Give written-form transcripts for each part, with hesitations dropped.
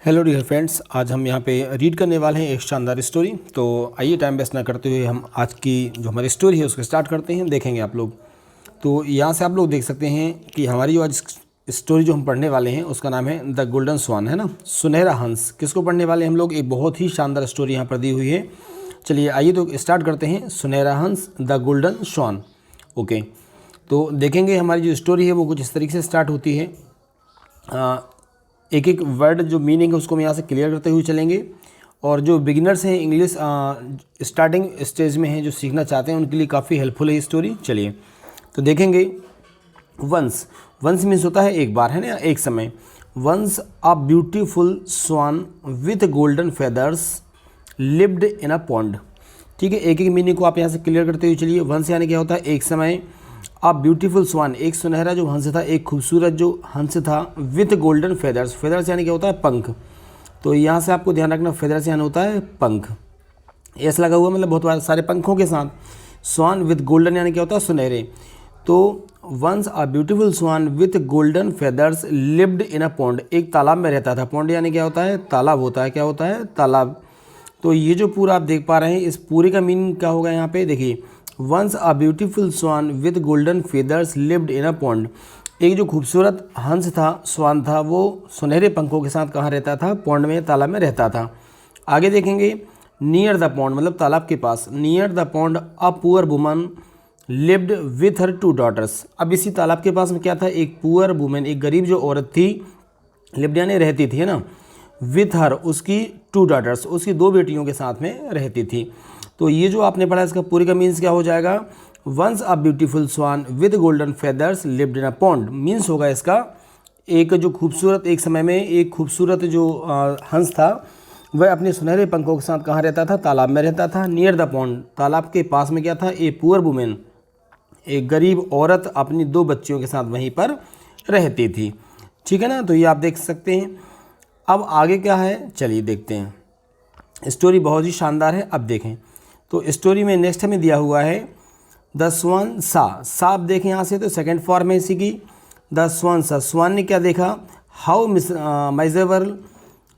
Hello dear friends, आज हम यहाँ पे रीड करने वाले हैं एक शानदार स्टोरी। तो आइए टाइम वेस्ट ना करते हुए हम आज की जो हमारी स्टोरी है उसको स्टार्ट करते हैं। देखेंगे आप लोग, तो यहाँ से आप लोग देख सकते हैं कि हमारी जो आज स्टोरी जो हम पढ़ने वाले हैं उसका नाम है द गोल्डन स्वान, है ना, सुनहरा हंस। किसको पढ़ने वाले हैं हम लोग? एक बहुत ही शानदार स्टोरी यहाँ पर दी हुई है। चलिए आइए तो स्टार्ट करते हैं, सुनहरा हंस द गोल्डन स्वान। ओके, तो देखेंगे हमारी जो स्टोरी है वो कुछ इस तरीके से स्टार्ट होती है। एक एक वर्ड जो मीनिंग है उसको हम यहाँ से क्लियर करते हुए चलेंगे, और जो बिगिनर्स हैं इंग्लिश स्टार्टिंग स्टेज में हैं, जो सीखना चाहते हैं, उनके लिए काफ़ी हेल्पफुल है ये स्टोरी। चलिए तो देखेंगे। वंस, वंस मीन्स होता है एक बार, है ना, एक समय। Once a beautiful swan with golden feathers lived in a pond. ठीक है, एक एक मीनिंग को आप यहाँ से क्लियर करते हुए चलिए। वंस यानी क्या होता है? एक समय। अ ब्यूटीफुल स्वान, एक सुनहरा जो हंस था, एक खूबसूरत जो हंस था, विथ गोल्डन फेदर्स। फेदर्स यानी क्या होता है? पंख। तो यहाँ से आपको ध्यान रखना, फेदर्स यानी होता है पंख। एस लगा हुआ मतलब बहुत सारे पंखों के साथ। स्वान विथ गोल्डन यानी क्या होता है? सुनहरे। तो once a beautiful swan with golden feathers lived in a pond, एक तालाब में रहता था। पॉन्ड यानी क्या होता है? तालाब होता है। क्या होता है? तालाब। तो ये जो पूरा आप देख पा रहे हैं, इस पूरे का मीनिंग क्या होगा यहाँ पे? देखिए, once a beautiful swan with golden feathers lived in a pond. एक जो खूबसूरत हंस था, स्वान था, वो सुनहरे पंखों के साथ कहाँ रहता था? पॉन्ड में, तालाब में रहता था। आगे देखेंगे, नियर द पॉन्ड मतलब तालाब के पास। Near the pond a poor woman lived with her two daughters. अब इसी तालाब के पास में क्या था? एक पुअर वुमेन, एक गरीब जो औरत थी, लिव्ड यानी रहती थी, है ना, विथ हर, उसकी टू डॉटर्स, उसकी दो बेटियों के साथ में रहती थी। तो ये जो आपने पढ़ा इसका पूरे का मीन्स क्या हो जाएगा? Once a beautiful swan with golden feathers lived in a pond. Means होगा इसका, एक जो खूबसूरत, एक समय में एक खूबसूरत जो हंस था, वह अपने सुनहरे पंखों के साथ कहाँ रहता था? तालाब में रहता था। नियर द पॉन्ड, तालाब के पास में क्या था? ए पुअर वुमेन, एक गरीब औरत अपनी दो बच्चियों के साथ वहीं पर रहती थी। ठीक है ना, तो ये आप देख सकते हैं। अब आगे क्या है, चलिए देखते हैं। स्टोरी बहुत ही शानदार है। अब देखें तो स्टोरी में नेक्स्ट हमें दिया हुआ है द स्वान सा। सा आप देखें यहाँ से, तो सेकंड फॉर्म है इसी की। द स्वान सा, स्वान ने क्या देखा? How miserable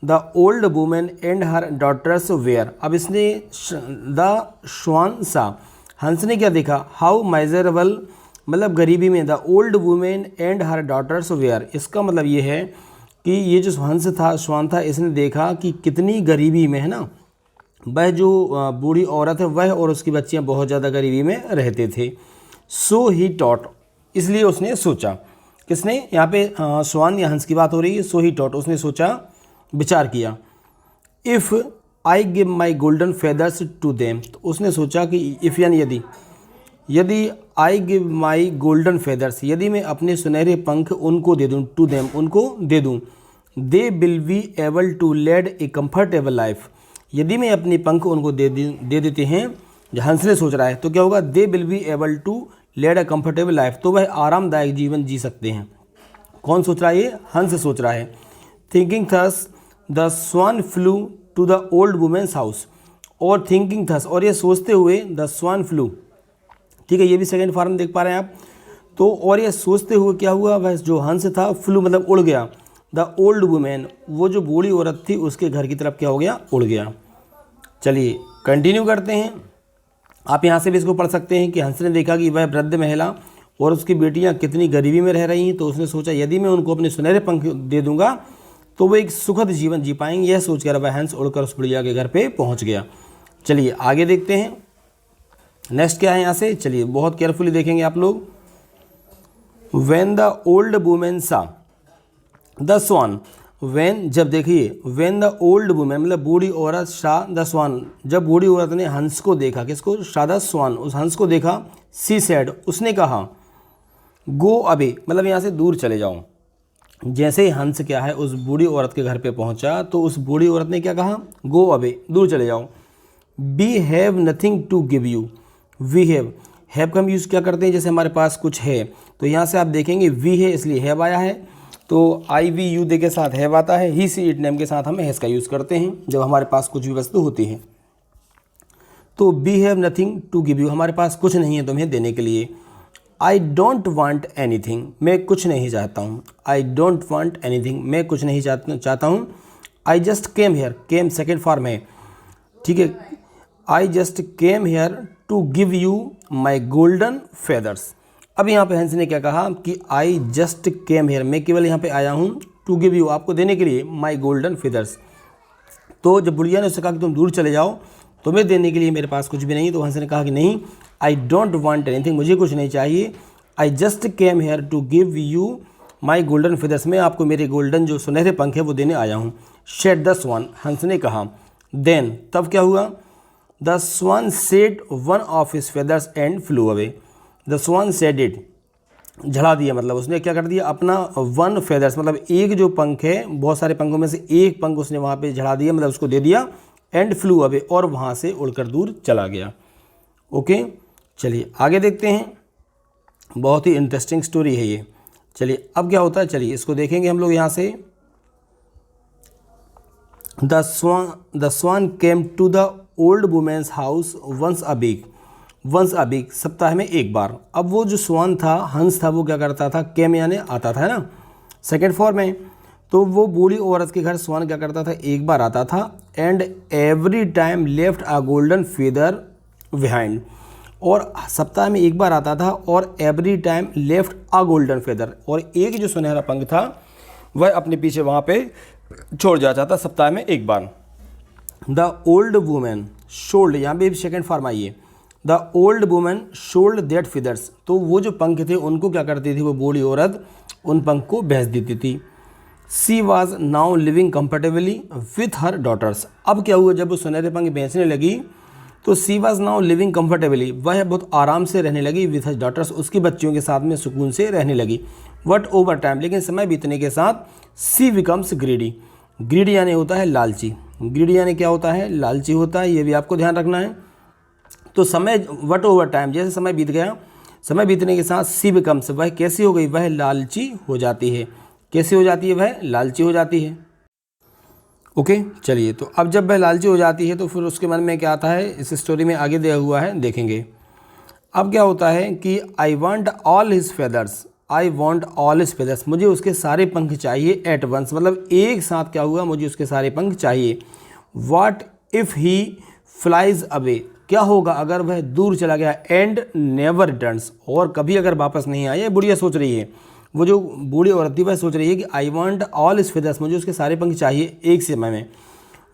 the old women and her daughters were. अब इसने द स्वान सा, हंस ने क्या देखा? हाउ मिजरेबल मतलब गरीबी में, the old women and her daughters were. इसका मतलब ये है कि ये जो हंस था, स्वान था, इसने देखा कि कितनी गरीबी में, है ना, वह जो बूढ़ी औरत है वह और उसकी बच्चियां बहुत ज़्यादा गरीबी में रहते थे। सो ही टॉट, इसलिए उसने सोचा। किसने? यहाँ पे स्वान या हंस की बात हो रही है। सो ही टॉट, उसने सोचा, विचार किया। If I give my golden feathers to them, तो उसने सोचा कि इफ़ यानी यदि, यदि I give my golden feathers, यदि मैं अपने सुनहरे पंख उनको दे दूँ, टू देम, उनको दे दूँ, they will be able to lead a comfortable life. यदि मैं अपने पंख उनको दे देते हैं, जो हंस ने सोच रहा है, तो क्या होगा? They will be able to lead a comfortable life, तो वह आरामदायक जीवन जी सकते हैं। कौन सोच रहा है? ये हंस सोच रहा है। Thinking thus the swan flew to the old women's house. और थिंकिंग थस, और ये सोचते हुए, द स्वान फ्लू, ठीक है, ये भी सेकेंड फॉर्म देख पा रहे हैं आप। तो और ये सोचते हुए क्या हुआ? वह जो हंस था, फ्लू मतलब उड़ गया, द ओल्ड वुमेन, वो जो बूढ़ी औरत थी उसके घर की तरफ क्या हो गया? उड़ गया। चलिए कंटिन्यू करते हैं। आप यहाँ से भी इसको पढ़ सकते हैं कि हंस ने देखा कि वह वृद्ध महिला और उसकी बेटियाँ कितनी गरीबी में रह रही हैं, तो उसने सोचा यदि मैं उनको अपने सुनहरे पंख दे दूंगा तो वो एक सुखद जीवन जी पाएंगे। यह सोचकर वह हंस उड़कर उस बुढ़िया के घर पे पहुँच गया। चलिए आगे देखते हैं, नेक्स्ट क्या है यहाँ से। चलिए बहुत केयरफुली देखेंगे आप लोग। व्हेन द ओल्ड वुमेन सा द स्वान, वैन, जब देखिए, वैन द ओल्ड वुमेन मतलब बूढ़ी औरत, शाह द स्वान, जब बूढ़ी औरत ने हंस को देखा, किसको? शाह द स्वान, उस हंस को देखा। सी सैड, उसने कहा, गो अवे मतलब यहाँ से दूर चले जाओ। जैसे ही हंस क्या है उस बूढ़ी औरत के घर पे पहुँचा, तो उस बूढ़ी औरत ने क्या कहा? गो अवे, दूर चले जाओ। We have nothing to give you, we have का हम यूज़ क्या करते हैं? जैसे हमारे पास कुछ है, तो यहाँ से आप देखेंगे वी है इसलिए हैव आया है, तो आई वी यू दे के साथ हैव आता है। ही सी इट नेम के साथ हम हैज़ का यूज़ करते हैं जब हमारे पास कुछ भी वस्तु होती है। तो we have nothing to give you, हमारे पास कुछ नहीं है तुम्हें देने के लिए। आई डोंट वांट एनीथिंग, मैं कुछ नहीं चाहता हूँ। आई डोंट वांट एनीथिंग, मैं कुछ नहीं चाहता हूँ। I just came here, came second form है, ठीक है। I just came here to give you my golden feathers. अब यहाँ पे हंस ने क्या कहा कि आई जस्ट केम हेयर, मैं केवल यहाँ पे आया हूँ, टू गिव यू, आपको देने के लिए, माई गोल्डन फेदर्स। तो जब बुढ़िया ने उससे कहा कि तुम दूर चले जाओ, तुम्हें देने के लिए मेरे पास कुछ भी नहीं है, तो हंस ने कहा कि नहीं, आई डोंट वांट एनीथिंग, मुझे कुछ नहीं चाहिए, I just came here to give you my golden feathers, मैं आपको मेरे गोल्डन जो सुनहरे पंख है वो देने आया हूँ। शेड द स्वान, हंस ने कहा। देन, तब क्या हुआ? The swan said one of his feathers and flew away. The swan said it, झड़ा दिया, मतलब उसने क्या कर दिया, अपना वन फेदर्स, मतलब एक जो पंख है, बहुत सारे पंखों में से एक पंख उसने वहाँ पे झड़ा दिया, मतलब उसको दे दिया, एंड फ्लू अवे, और वहाँ से उड़कर दूर चला गया। ओके, चलिए आगे देखते हैं, बहुत ही इंटरेस्टिंग स्टोरी है ये। चलिए अब क्या होता है, चलिए इसको देखेंगे हम लोग यहाँ से। The swan came to the old women's house once a week, सप्ताह में एक बार। अब वो जो स्वान था, हंस था, वो क्या करता था, केम यानी आता था, है ना, सेकेंड फॉर्म में। तो वो बूढ़ी औरत के घर स्वान क्या करता था, एक बार आता था, and every time left a golden feather behind, और सप्ताह में एक बार आता था, और every time left a golden feather, और एक जो सुनहरा पंख था वह अपने पीछे वहाँ पे छोड़ जाता था सप्ताह में एक बार। द ओल्ड वुमेन शोल्ड, यहाँ पे सेकेंड फॉर्म आई है, the old woman sold that feathers, तो वो जो पंख थे उनको क्या करती थी, वो बूढ़ी औरत उन पंख को बेच देती थी। She was now living comfortably with her daughters, अब क्या हुआ, जब वो सुनहरे पंख बेचने लगी तो सी वॉज नाउ लिविंग कंफर्टेबली, वह बहुत आराम से रहने लगी, विथ हर डॉटर्स, उसकी बच्चियों के साथ में सुकून से रहने लगी। बट ओवर टाइम, लेकिन समय बीतने के साथ, सी बिकम्स ग्रीडी, ग्रीडी यानी होता है लालची, ग्रीडी यानी क्या होता है, लालची होता है, ये भी आपको ध्यान रखना है। तो समय, वट ओवर टाइम, जैसे समय बीत गया, समय बीतने के साथ, सी बिकम्स, वह कैसी हो गई, वह लालची हो जाती है, कैसी हो जाती है, वह लालची हो जाती है। ओके, चलिए, तो अब जब वह लालची हो जाती है तो फिर उसके मन में क्या आता है, इस स्टोरी में आगे दिया हुआ है, देखेंगे। अब क्या होता है कि I want all his feathers, I want all his feathers, मुझे उसके सारे पंख चाहिए एट वंस, मतलब एक साथ क्या हुआ, मुझे उसके सारे पंख चाहिए। What if he flies away, क्या होगा अगर वह दूर चला गया, एंड नेवर रिटर्न्स, और कभी अगर वापस नहीं आया। बुढ़िया सोच रही है, वो जो बूढ़ी औरत थी वह सोच रही है कि I want all his feathers, मुझे उसके सारे पंख चाहिए एक समय में।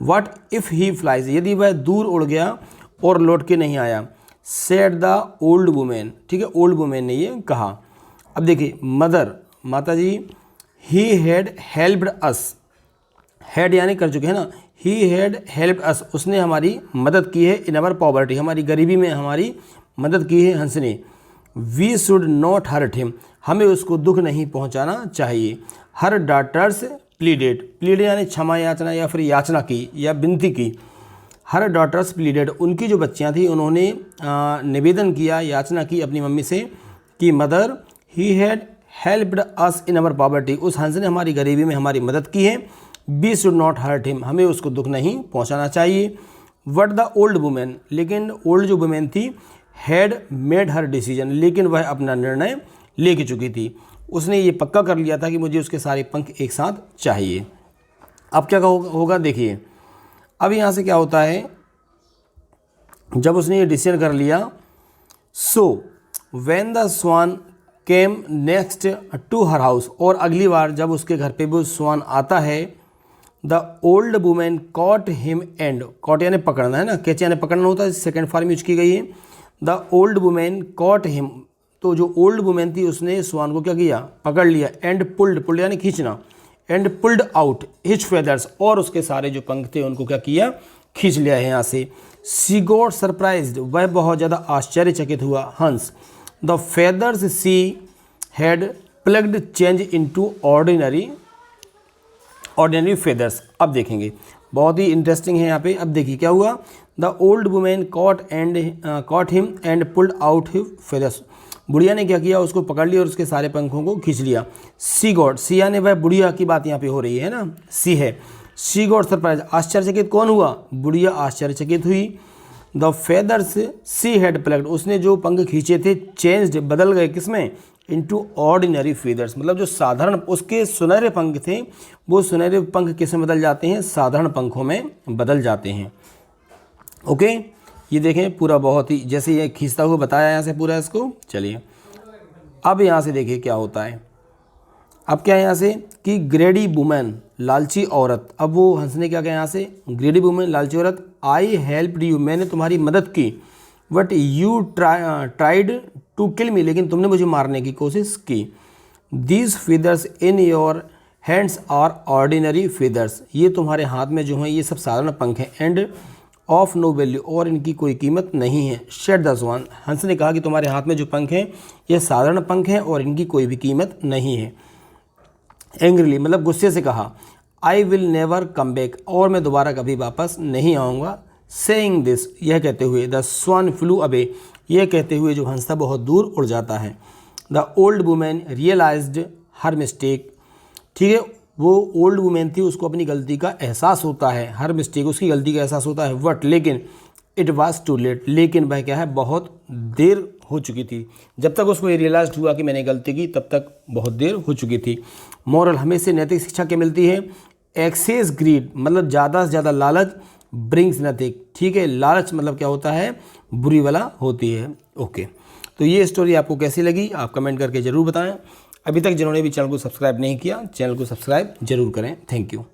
व्हाट इफ़ ही फ्लाइज, यदि वह दूर उड़ गया और लौट के नहीं आया। सेड द ओल्ड वुमेन, ठीक है, ओल्ड वुमेन ने ये कहा। अब देखिए, मदर, माता जी, he had helped us, had यानी कर चुके हैं ना, ही हैड हेल्प्ड अस, उसने हमारी मदद की है, इन अवर पॉवर्टी, हमारी गरीबी में हमारी मदद की है हंस ने। We should not hurt him, हमें उसको दुख नहीं पहुंचाना चाहिए। हर डॉटर्स प्लीडेड, प्लीड यानी क्षमा याचना या फिर याचना की या विनती की। हर डॉटर्स प्लीडेड, उनकी जो बच्चियां थी उन्होंने निवेदन किया, याचना की अपनी मम्मी से कि mother, he had helped us in our poverty, उस हंस ने हमारी गरीबी में हमारी मदद की है। We should not hurt him, हमें उसको दुख नहीं पहुंचाना चाहिए। वट द ओल्ड वुमेन, लेकिन ओल्ड जो वुमेन थी, हैड मेड हर डिसीजन, लेकिन वह अपना निर्णय ले चुकी थी, उसने ये पक्का कर लिया था कि मुझे उसके सारे पंख एक साथ चाहिए। अब क्या होगा देखिए, अब यहाँ से क्या होता है, जब उसने ये डिसीजन कर लिया, so when the swan came next to her house, और अगली बार जब उसके घर पे वो स्वान आता है, the old woman caught him and, caught यानी पकड़ना है ना, कैच यानी पकड़ना होता है, सेकेंड फॉर्म यूज की गई है। The old woman caught him, तो जो ओल्ड वुमेन थी उसने स्वान को क्या किया, पकड़ लिया, एंड पुल्ड, पुल्ड यानी खींचना, and pulled out his feathers, और उसके सारे जो पंख थे उनको क्या किया, खींच लिया है यहाँ से। सी गॉट सरप्राइज्ड, वह बहुत ज़्यादा आश्चर्यचकित हुआ, हंस। The feathers she had plucked change into ordinary feathers. अब देखेंगे, बहुत ही इंटरेस्टिंग है यहाँ पे। अब देखिए क्या हुआ, the old woman caught him and pulled out his feathers, बुढ़िया ने क्या किया, उसको पकड़ लिया और उसके सारे पंखों को खींच लिया। सी गॉड, सिया ने, वह बुढ़िया की बात यहाँ पे हो रही है ना, सी है। शी गॉट सरप्राइज, आश्चर्यचकित कौन हुआ, बुढ़िया आश्चर्यचकित हुई। The feathers she had plucked, उसने जो पंख खींचे थे चेंज्ड, बदल गए किसमें, इनटू ऑर्डिनरी फीदर्स, मतलब जो साधारण उसके सुनहरे पंख थे वो सुनहरे पंख किसमें बदल जाते हैं, साधारण पंखों में बदल जाते हैं। ओके, ये देखें पूरा बहुत ही जैसे ये खींचता हुआ बताया यहाँ से पूरा इसको। चलिए अब यहाँ से देखिए क्या होता है। अब क्या है यहाँ से कि ग्रेडी वुमेन, लालची औरत। अब वो हंस ने क्या कहा यहाँ से, ग्रेडी वुमेन, लालची औरत, आई हेल्प्ड यू, मैंने तुम्हारी मदद की, but you tried to kill me, लेकिन तुमने मुझे मारने की कोशिश की। These feathers in your hands are ordinary feathers, ये तुम्हारे हाथ में जो हैं ये सब साधारण पंख हैं। एंड ऑफ नो वैल्यू, और इनकी कोई कीमत नहीं है। शेड द स्वान, हंस ने कहा कि तुम्हारे हाथ में जो पंख हैं ये साधारण पंख हैं और इनकी कोई भी कीमत नहीं है। एंग्रीली, मतलब गुस्से से कहा, I will never come back, और मैं दोबारा कभी वापस नहीं आऊँगा। सेइंग दिस, यह कहते हुए, द स्वान फ्लू अवे, यह कहते हुए जो हंस था बहुत दूर उड़ जाता है। The old woman realised her mistake, ठीक है, वो ओल्ड वुमेन थी, उसको अपनी गलती का एहसास होता है, हर मिस्टेक उसकी गलती का एहसास होता है। बट लेकिन इट वॉज टू लेट, लेकिन वह क्या है बहुत देर हो चुकी थी। जब तक उसको ये रियलाइज हुआ कि मैंने गलती की तब तक बहुत देर हो चुकी थी। मॉरल, हमें से नैतिक शिक्षा क्या मिलती है, एक्सेस ग्रीड, मतलब ज़्यादा से ज़्यादा लालच, ब्रिंग्स नथिंग, ठीक है, लालच मतलब क्या होता है, बुरी वाला होती है। ओके, तो ये स्टोरी आपको कैसी लगी आप कमेंट करके ज़रूर बताएं। अभी तक जिन्होंने भी चैनल को सब्सक्राइब नहीं किया, चैनल को सब्सक्राइब जरूर करें। Thank you.